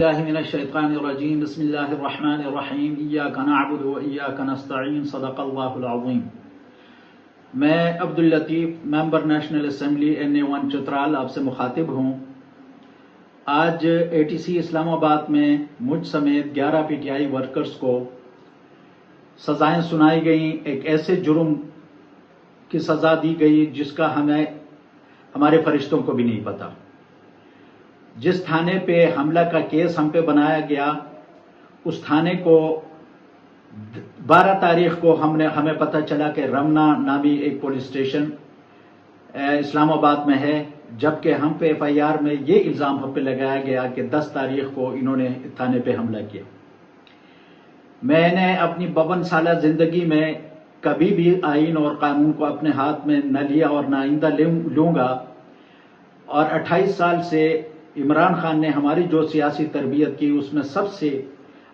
اللہ من الشیطان الرجیم بسم اللہ الرحمن الرحیم ایاک نعبد و ایاک نستعین صدق اللہ العظیم۔ میں عبداللطیف ممبر نیشنل اسمبلی NA1 چترال آپ سے مخاطب ہوں۔ آج ATC اسلام آباد میں مجھ سمیت 11 PTI ورکرز کو سزائیں سنائی گئیں۔ ایک ایسے جرم کی سزا دی گئی جس کا ہمارے فرشتوں کو بھی نہیں پتا۔ جس تھانے پہ حملہ کا کیس ہم پہ بنایا گیا اس تھانے کو 12 تاریخ کو ہمیں پتہ چلا کہ رمنا نامی ایک پولیس اسٹیشن اسلام آباد میں ہے، جبکہ ہم پہ FIR میں یہ الزام ہم پہ لگایا گیا کہ 10 تاریخ کو انہوں نے تھانے پہ حملہ کیا۔ میں نے اپنی 52 سالہ زندگی میں کبھی بھی آئین اور قانون کو اپنے ہاتھ میں نہ لیا اور نہ آئندہ لوں گا، اور 28 سال سے عمران خان نے ہماری جو سیاسی تربیت کی اس میں سب سے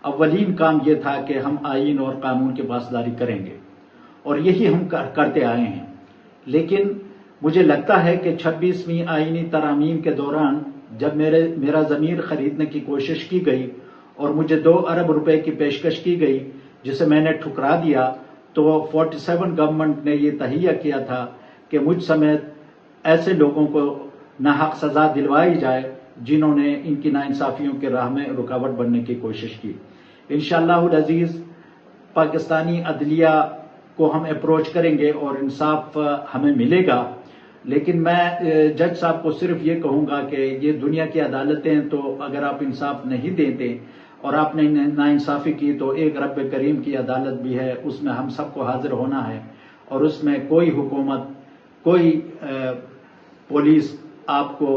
اولین کام یہ تھا کہ ہم آئین اور قانون کی پاسداری کریں گے، اور یہی ہم کرتے آئے ہیں۔ لیکن مجھے لگتا ہے کہ 26ویں آئینی ترامیم کے دوران جب میرا ضمیر خریدنے کی کوشش کی گئی اور مجھے 2 ارب روپے کی پیشکش کی گئی جسے میں نے ٹھکرا دیا، تو 47 گورنمنٹ نے یہ تہیہ کیا تھا کہ مجھ سمیت ایسے لوگوں کو ناحق سزا دلوائی جائے جنہوں نے ان کی ناانصافیوں کے راہ میں رکاوٹ بننے کی کوشش کی۔ انشاءاللہ العزیز پاکستانی عدلیہ کو ہم اپروچ کریں گے اور انصاف ہمیں ملے گا۔ لیکن میں جج صاحب کو صرف یہ کہوں گا کہ یہ دنیا کی عدالتیں، تو اگر آپ انصاف نہیں دیتے اور آپ نے ناانصافی کی تو ایک رب کریم کی عدالت بھی ہے، اس میں ہم سب کو حاضر ہونا ہے، اور اس میں کوئی حکومت، کوئی پولیس آپ کو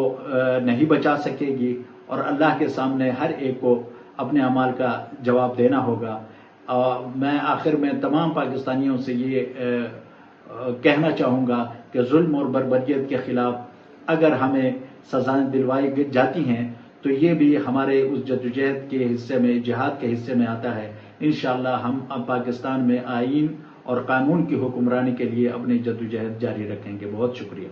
نہیں بچا سکے گی، اور اللہ کے سامنے ہر ایک کو اپنے اعمال کا جواب دینا ہوگا۔ میں آخر میں تمام پاکستانیوں سے یہ کہنا چاہوں گا کہ ظلم اور بربریت کے خلاف اگر ہمیں سزائیں دلوائی جاتی ہیں تو یہ بھی ہمارے اس جدوجہد کے حصے میں، جہاد کے حصے میں آتا ہے۔ انشاءاللہ ہم اب پاکستان میں آئین اور قانون کی حکمرانی کے لیے اپنی جدوجہد جاری رکھیں گے۔ بہت شکریہ۔